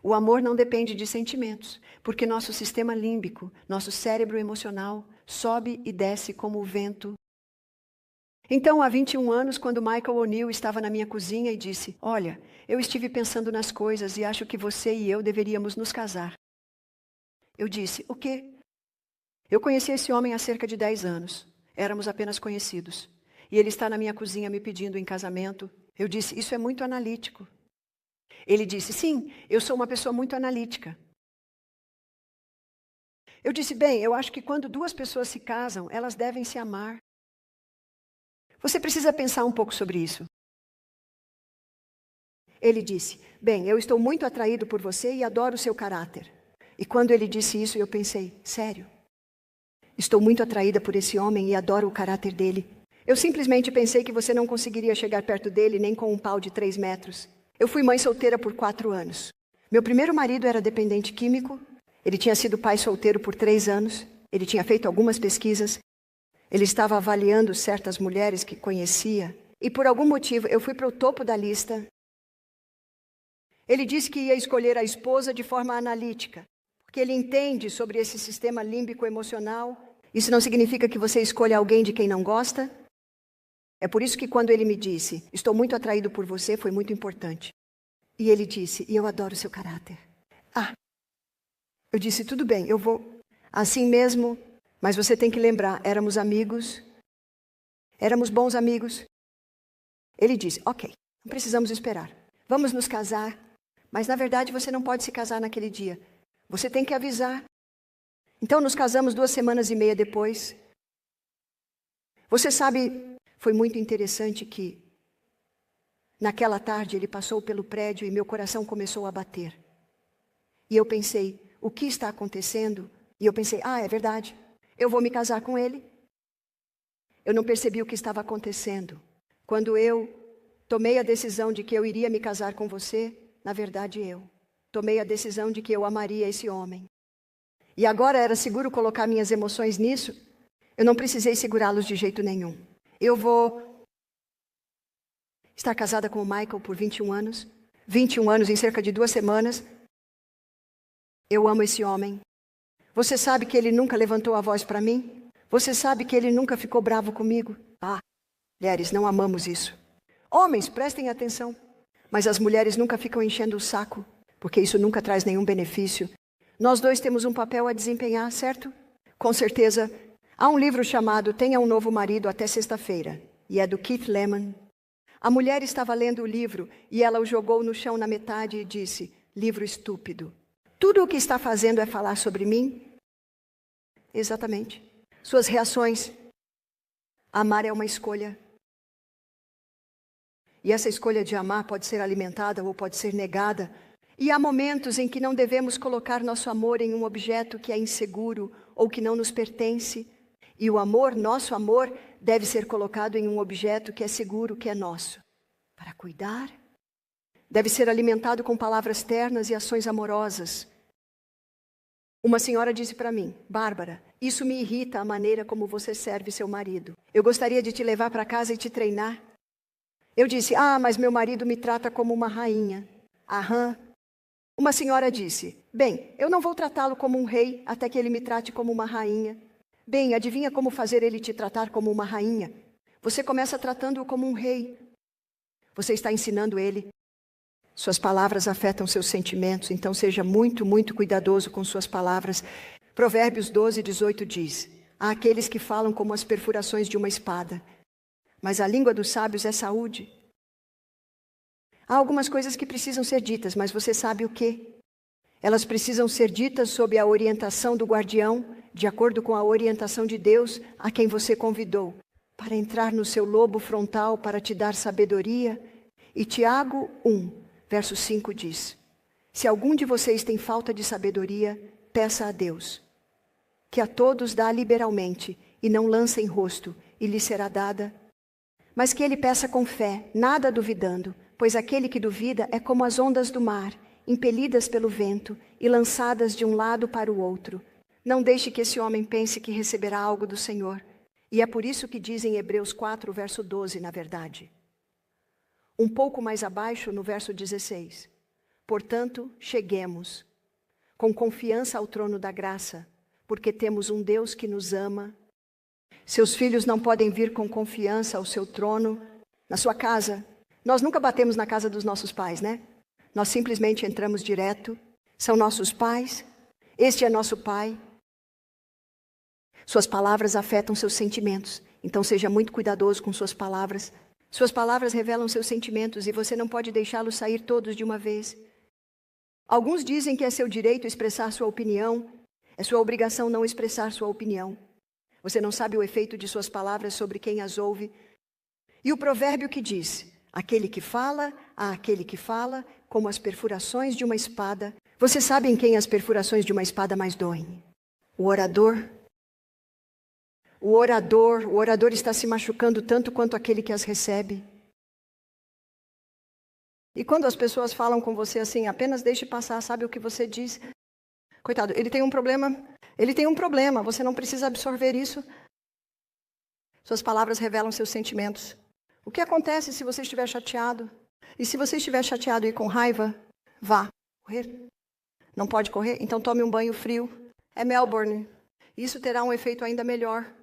O amor não depende de sentimentos, porque nosso sistema límbico, nosso cérebro emocional, sobe e desce como o vento. Então, há 21 anos, quando Michael O'Neill estava na minha cozinha e disse, olha, eu estive pensando nas coisas e acho que você e eu deveríamos nos casar. Eu disse, o quê? Eu conheci esse homem há cerca de 10 anos. Éramos apenas conhecidos. E ele está na minha cozinha me pedindo em casamento. Eu disse, isso é muito analítico. Ele disse, sim, eu sou uma pessoa muito analítica. Eu disse, bem, eu acho que quando duas pessoas se casam, elas devem se amar. Você precisa pensar um pouco sobre isso. Ele disse, bem, eu estou muito atraído por você e adoro o seu caráter. E quando ele disse isso, eu pensei, sério? Estou muito atraída por esse homem e adoro o caráter dele. Eu simplesmente pensei que você não conseguiria chegar perto dele nem com um pau de 3 metros. Eu fui mãe solteira por 4 anos. Meu primeiro marido era dependente químico. Ele tinha sido pai solteiro por 3 anos. Ele tinha feito algumas pesquisas. Ele estava avaliando certas mulheres que conhecia. E por algum motivo eu fui para o topo da lista. Ele disse que ia escolher a esposa de forma analítica, porque ele entende sobre esse sistema límbico emocional. Isso não significa que você escolha alguém de quem não gosta. É por isso que quando ele me disse, estou muito atraído por você, foi muito importante. E ele disse, e eu adoro o seu caráter. Eu disse, tudo bem, eu vou assim mesmo, mas você tem que lembrar, éramos amigos, éramos bons amigos. Ele disse, ok, não precisamos esperar, vamos nos casar, mas na verdade você não pode se casar naquele dia, você tem que avisar. Então nos casamos 2 semanas e meia depois. Você sabe, foi muito interessante que naquela tarde ele passou pelo prédio e meu coração começou a bater. E eu pensei, o que está acontecendo? E eu pensei, é verdade, eu vou me casar com ele. Eu não percebi o que estava acontecendo. Quando eu tomei a decisão de que eu iria me casar com você, na verdade eu tomei a decisão de que eu amaria esse homem. E agora era seguro colocar minhas emoções nisso? Eu não precisei segurá-los de jeito nenhum. Eu vou estar casada com o Michael por 21 anos. 21 anos em cerca de 2 semanas. Eu amo esse homem. Você sabe que ele nunca levantou a voz para mim? Você sabe que ele nunca ficou bravo comigo? Mulheres, não amamos isso. Homens, prestem atenção. Mas as mulheres nunca ficam enchendo o saco, porque isso nunca traz nenhum benefício. Nós 2 temos um papel a desempenhar, certo? Com certeza. Há um livro chamado Tenha um Novo Marido até Sexta-feira, e é do Keith Lemon. A mulher estava lendo o livro e ela o jogou no chão na metade e disse, livro estúpido. Tudo o que está fazendo é falar sobre mim? Exatamente. Suas reações. Amar é uma escolha. E essa escolha de amar pode ser alimentada ou pode ser negada. E há momentos em que não devemos colocar nosso amor em um objeto que é inseguro ou que não nos pertence. E o amor, nosso amor, deve ser colocado em um objeto que é seguro, que é nosso. Para cuidar. Deve ser alimentado com palavras ternas e ações amorosas. Uma senhora disse para mim, Bárbara, isso me irrita a maneira como você serve seu marido. Eu gostaria de te levar para casa e te treinar. Eu disse, mas meu marido me trata como uma rainha. Uma senhora disse, bem, eu não vou tratá-lo como um rei até que ele me trate como uma rainha. Bem, adivinha como fazer ele te tratar como uma rainha? Você começa tratando-o como um rei. Você está ensinando ele. Suas palavras afetam seus sentimentos, então seja muito, muito cuidadoso com suas palavras. Provérbios 12, 18 diz, há aqueles que falam como as perfurações de uma espada, mas a língua dos sábios é saúde. Há algumas coisas que precisam ser ditas, mas você sabe o quê? Elas precisam ser ditas sob a orientação do guardião, de acordo com a orientação de Deus a quem você convidou, para entrar no seu lobo frontal para te dar sabedoria. E Tiago 1, verso 5 diz, se algum de vocês tem falta de sabedoria, peça a Deus, que a todos dá liberalmente e não lança em rosto, e lhe será dada. Mas que ele peça com fé, nada duvidando, pois aquele que duvida é como as ondas do mar, impelidas pelo vento e lançadas de um lado para o outro. Não deixe que esse homem pense que receberá algo do Senhor. E é por isso que diz em Hebreus 4, verso 12, na verdade. Um pouco mais abaixo, no verso 16. Portanto, cheguemos com confiança ao trono da graça, porque temos um Deus que nos ama. Seus filhos não podem vir com confiança ao seu trono, na sua casa. Nós nunca batemos na casa dos nossos pais, né? Nós simplesmente entramos direto. São nossos pais. Este é nosso pai. Suas palavras afetam seus sentimentos. Então seja muito cuidadoso com suas palavras. Suas palavras revelam seus sentimentos e você não pode deixá-los sair todos de uma vez. Alguns dizem que é seu direito expressar sua opinião. É sua obrigação não expressar sua opinião. Você não sabe o efeito de suas palavras sobre quem as ouve. E o provérbio que diz: aquele que fala, a aquele que fala, como as perfurações de uma espada. Você sabe em quem as perfurações de uma espada mais doem? O orador. O orador está se machucando tanto quanto aquele que as recebe. E quando as pessoas falam com você assim, apenas deixe passar, sabe o que você diz? Coitado, ele tem um problema, você não precisa absorver isso. Suas palavras revelam seus sentimentos. O que acontece se você estiver chateado? E se você estiver chateado e com raiva, vá correr. Não pode correr? Então tome um banho frio. É Melbourne. Isso terá um efeito ainda melhor.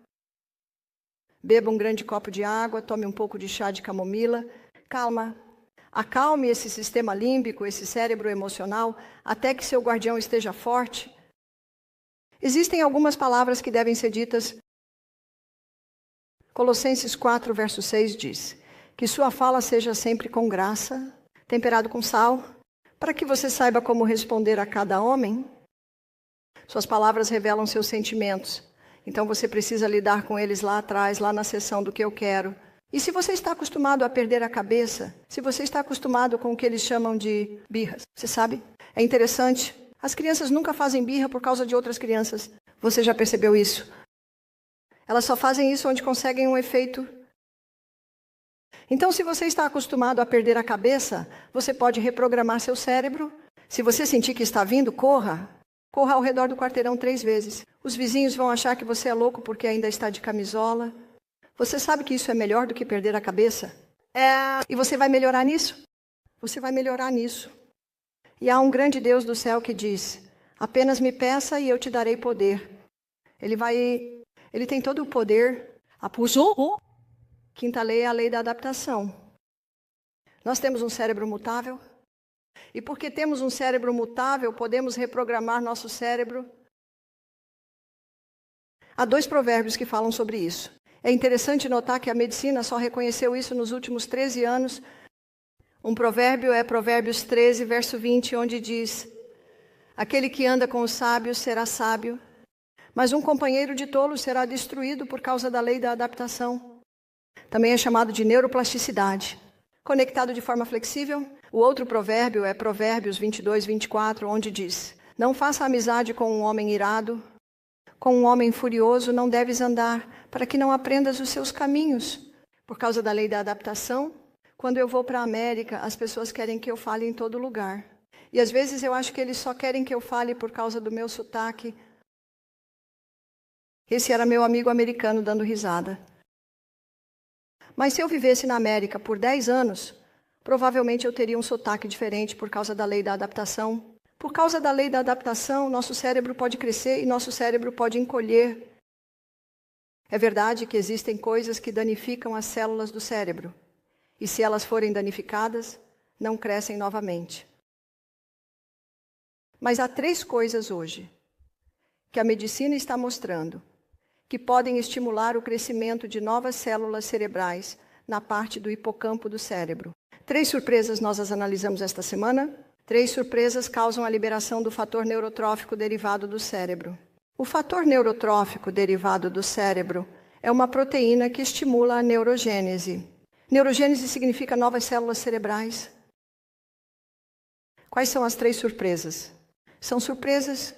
Beba um grande copo de água, tome um pouco de chá de camomila. Calma. Acalme esse sistema límbico, esse cérebro emocional, até que seu guardião esteja forte. Existem algumas palavras que devem ser ditas. Colossenses 4, verso 6 diz: que sua fala seja sempre com graça, temperado com sal, para que você saiba como responder a cada homem. Suas palavras revelam seus sentimentos. Então você precisa lidar com eles lá atrás, lá na seção do que eu quero. E se você está acostumado a perder a cabeça, se você está acostumado com o que eles chamam de birras, você sabe? É interessante. As crianças nunca fazem birra por causa de outras crianças. Você já percebeu isso? Elas só fazem isso onde conseguem um efeito. Então, se você está acostumado a perder a cabeça, você pode reprogramar seu cérebro. Se você sentir que está vindo, corra. Corra ao redor do quarteirão 3 vezes. Os vizinhos vão achar que você é louco porque ainda está de camisola. Você sabe que isso é melhor do que perder a cabeça? E você vai melhorar nisso? Você vai melhorar nisso. E há um grande Deus do céu que diz: apenas me peça e eu te darei poder. Ele tem todo o poder. Quinta lei é a lei da adaptação. Nós temos um cérebro mutável. E porque temos um cérebro mutável, podemos reprogramar nosso cérebro. Há 2 provérbios que falam sobre isso. É interessante notar que a medicina só reconheceu isso nos últimos 13 anos. Um provérbio é Provérbios 13, verso 20, onde diz: aquele que anda com os sábios será sábio, mas um companheiro de tolos será destruído por causa da lei da adaptação. Também é chamado de neuroplasticidade. Conectado de forma flexível. O outro provérbio é Provérbios 22, 24, onde diz: não faça amizade com um homem irado, com um homem furioso não deves andar, para que não aprendas os seus caminhos. Por causa da lei da adaptação, quando eu vou para a América, as pessoas querem que eu fale em todo lugar. E às vezes eu acho que eles só querem que eu fale por causa do meu sotaque. Esse era meu amigo americano dando risada. Mas se eu vivesse na América por 10 anos, provavelmente eu teria um sotaque diferente por causa da lei da adaptação. Por causa da lei da adaptação, nosso cérebro pode crescer e nosso cérebro pode encolher. É verdade que existem coisas que danificam as células do cérebro. E se elas forem danificadas, não crescem novamente. Mas há 3 coisas hoje que a medicina está mostrando que podem estimular o crescimento de novas células cerebrais na parte do hipocampo do cérebro. 3 surpresas nós as analisamos esta semana. 3 surpresas causam a liberação do fator neurotrófico derivado do cérebro. O fator neurotrófico derivado do cérebro é uma proteína que estimula a neurogênese. Neurogênese significa novas células cerebrais. Quais são as 3 surpresas? São surpresas.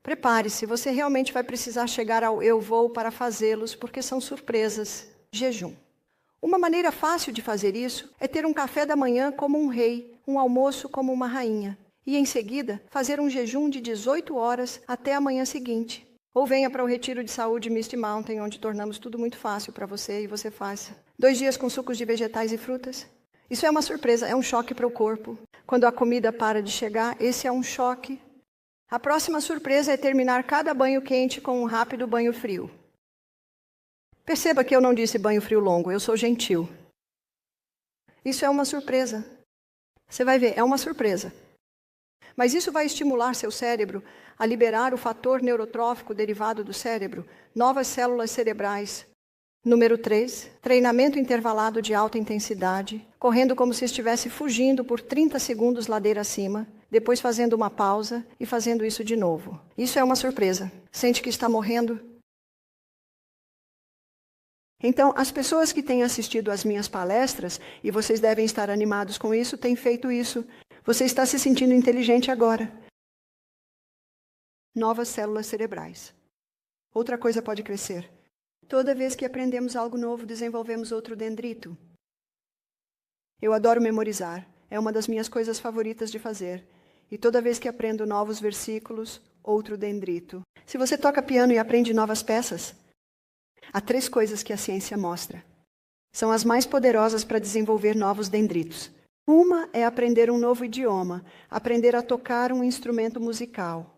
Prepare-se, você realmente vai precisar chegar ao eu vou para fazê-los, porque são surpresas. Jejum. Uma maneira fácil de fazer isso é ter um café da manhã como um rei, um almoço como uma rainha. E, em seguida, fazer um jejum de 18 horas até a manhã seguinte. Ou venha para o retiro de saúde Misty Mountain, onde tornamos tudo muito fácil para você e você faz. 2 dias com sucos de vegetais e frutas. Isso é uma surpresa, é um choque para o corpo. Quando a comida para de chegar, esse é um choque. A próxima surpresa é terminar cada banho quente com um rápido banho frio. Perceba que eu não disse banho frio longo, eu sou gentil. Isso é uma surpresa. Você vai ver, é uma surpresa. Mas isso vai estimular seu cérebro a liberar o fator neurotrófico derivado do cérebro, novas células cerebrais. Número 3, treinamento intervalado de alta intensidade, correndo como se estivesse fugindo por 30 segundos ladeira acima. depois fazendo uma pausa e fazendo isso de novo. Isso é uma surpresa. Sente que está morrendo? Então, as pessoas que têm assistido às minhas palestras, e vocês devem estar animados com isso, têm feito isso. Você está se sentindo inteligente agora. Novas células cerebrais. Outra coisa pode crescer. Toda vez que aprendemos algo novo, desenvolvemos outro dendrito. Eu adoro memorizar. É uma das minhas coisas favoritas de fazer. E toda vez que aprendo novos versículos, outro dendrito. Se você toca piano e aprende novas peças, há 3 coisas que a ciência mostra. São as mais poderosas para desenvolver novos dendritos. Uma é aprender um novo idioma, aprender a tocar um instrumento musical.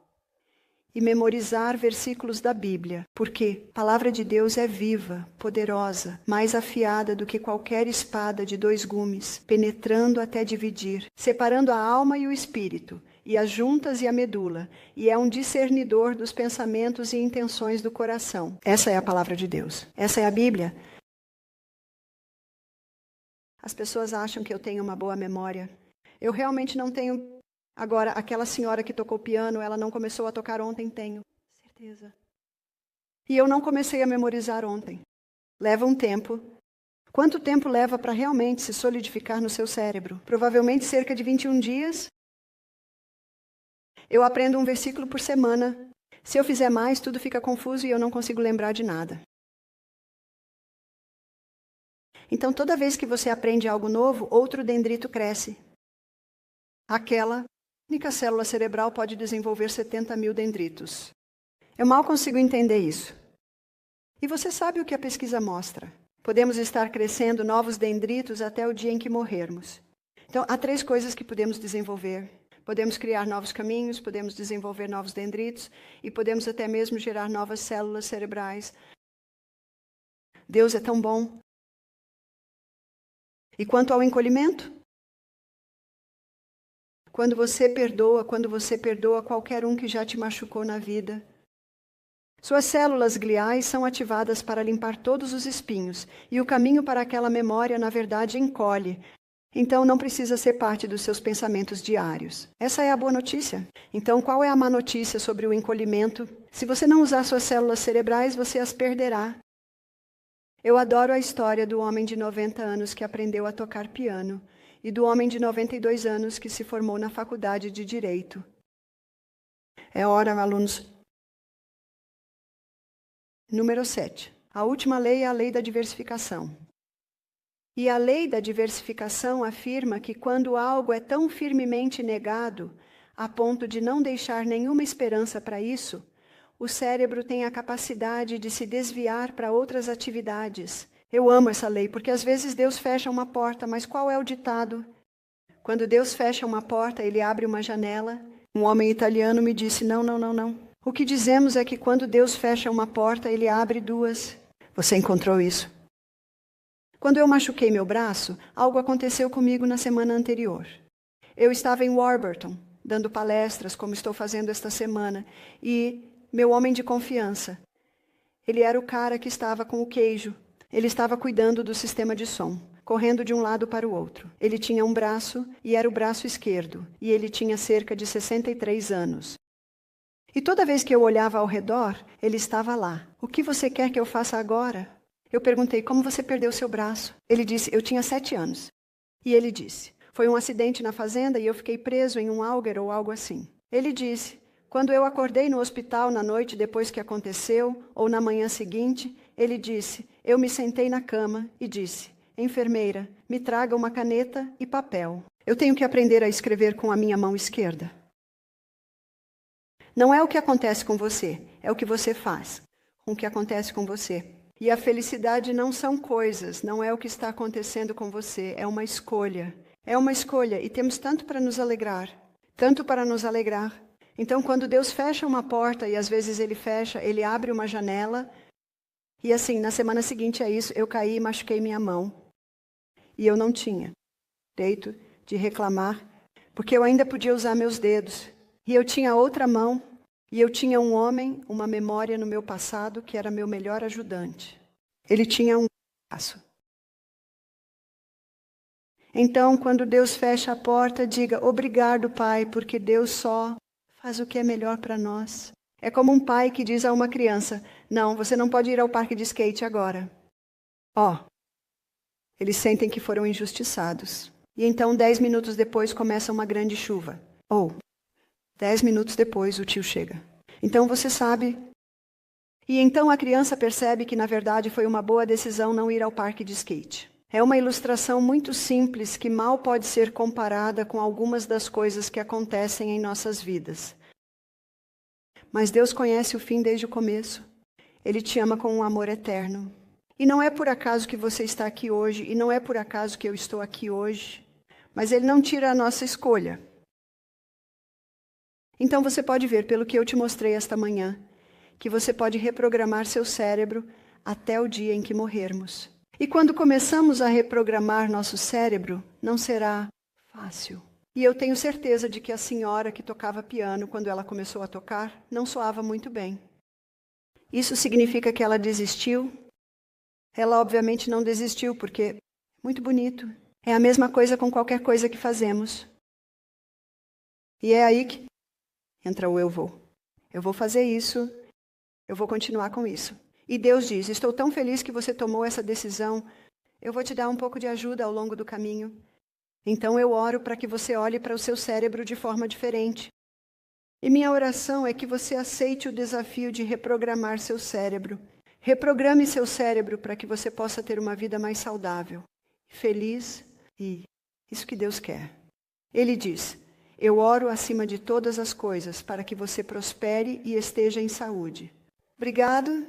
E memorizar versículos da Bíblia, porque a palavra de Deus é viva, poderosa, mais afiada do que qualquer espada de 2 gumes, penetrando até dividir, separando a alma e o espírito, e as juntas e a medula, e é um discernidor dos pensamentos e intenções do coração. Essa é a palavra de Deus. Essa é a Bíblia. As pessoas acham que eu tenho uma boa memória. Eu realmente não tenho. Agora, aquela senhora que tocou piano, ela não começou a tocar ontem, tenho certeza. E eu não comecei a memorizar ontem. Leva um tempo. Quanto tempo leva para realmente se solidificar no seu cérebro? Provavelmente cerca de 21 dias. Eu aprendo um versículo por semana. Se eu fizer mais, tudo fica confuso e eu não consigo lembrar de nada. Então, toda vez que você aprende algo novo, outro dendrito cresce. Aquela única célula cerebral pode desenvolver 70 mil dendritos. Eu mal consigo entender isso. E você sabe o que a pesquisa mostra. Podemos estar crescendo novos dendritos até o dia em que morrermos. Então, há 3 coisas que podemos desenvolver. Podemos criar novos caminhos, podemos desenvolver novos dendritos e podemos até mesmo gerar novas células cerebrais. Deus é tão bom. E quanto ao encolhimento? Quando você perdoa qualquer um que já te machucou na vida, suas células gliais são ativadas para limpar todos os espinhos, e o caminho para aquela memória, na verdade, encolhe. Então, não precisa ser parte dos seus pensamentos diários. Essa é a boa notícia. Então, qual é a má notícia sobre o encolhimento? Se você não usar suas células cerebrais, você as perderá. Eu adoro a história do homem de 90 anos que aprendeu a tocar piano e do homem de 92 anos que se formou na faculdade de Direito. É hora, alunos. Número 7. A última lei é a lei da diversificação. E a lei da diversificação afirma que quando algo é tão firmemente negado, a ponto de não deixar nenhuma esperança para isso, o cérebro tem a capacidade de se desviar para outras atividades. Eu amo essa lei, porque às vezes Deus fecha uma porta, mas qual é o ditado? Quando Deus fecha uma porta, Ele abre uma janela. Um homem italiano me disse, não. O que dizemos é que quando Deus fecha uma porta, Ele abre 2. Você encontrou isso? Quando eu machuquei meu braço, algo aconteceu comigo na semana anterior. Eu estava em Warburton, dando palestras, como estou fazendo esta semana, e meu homem de confiança, ele era o cara que estava com o queijo. Ele estava cuidando do sistema de som, correndo de um lado para o outro. Ele tinha um braço e era o braço esquerdo, e ele tinha cerca de 63 anos. E toda vez que eu olhava ao redor, ele estava lá. O que você quer que eu faça agora? Eu perguntei, como você perdeu seu braço? Ele disse, eu tinha 7 anos. E ele disse, foi um acidente na fazenda e eu fiquei preso em um auger ou algo assim. Ele disse, quando eu acordei no hospital na noite depois que aconteceu, ou na manhã seguinte, ele disse, eu me sentei na cama e disse, enfermeira, me traga uma caneta e papel. Eu tenho que aprender a escrever com a minha mão esquerda. Não é o que acontece com você, é o que você faz com o que acontece com você. E a felicidade não são coisas, não é o que está acontecendo com você, é uma escolha. É uma escolha e temos tanto para nos alegrar, tanto para nos alegrar. Então, quando Deus fecha uma porta, e às vezes Ele fecha, Ele abre uma janela, e assim, na semana seguinte a isso, eu caí e machuquei minha mão. E eu não tinha direito de reclamar, porque eu ainda podia usar meus dedos. E eu tinha outra mão, e eu tinha um homem, uma memória no meu passado, que era meu melhor ajudante. Ele tinha um braço. Então, quando Deus fecha a porta, diga: obrigado, Pai, porque Deus só faz o que é melhor para nós. É como um pai que diz a uma criança: não, você não pode ir ao parque de skate agora. Eles sentem que foram injustiçados. E então, 10 minutos depois, começa uma grande chuva. 10 minutos depois, o tio chega. Então você sabe. E então a criança percebe que, na verdade, foi uma boa decisão não ir ao parque de skate. É uma ilustração muito simples que mal pode ser comparada com algumas das coisas que acontecem em nossas vidas. Mas Deus conhece o fim desde o começo. Ele te ama com um amor eterno. E não é por acaso que você está aqui hoje, e não é por acaso que eu estou aqui hoje. Mas Ele não tira a nossa escolha. Então você pode ver, pelo que eu te mostrei esta manhã, que você pode reprogramar seu cérebro até o dia em que morrermos. E quando começamos a reprogramar nosso cérebro, não será fácil. E eu tenho certeza de que a senhora que tocava piano, quando ela começou a tocar, não soava muito bem. Isso significa que ela desistiu? Ela obviamente não desistiu, porque é muito bonito. É a mesma coisa com qualquer coisa que fazemos. E é aí que entra o eu vou. Eu vou fazer isso, eu vou continuar com isso. E Deus diz: estou tão feliz que você tomou essa decisão, eu vou te dar um pouco de ajuda ao longo do caminho. Então eu oro para que você olhe para o seu cérebro de forma diferente. E minha oração é que você aceite o desafio de reprogramar seu cérebro. Reprograme seu cérebro para que você possa ter uma vida mais saudável, feliz e isso que Deus quer. Ele diz: eu oro acima de todas as coisas para que você prospere e esteja em saúde. Obrigado.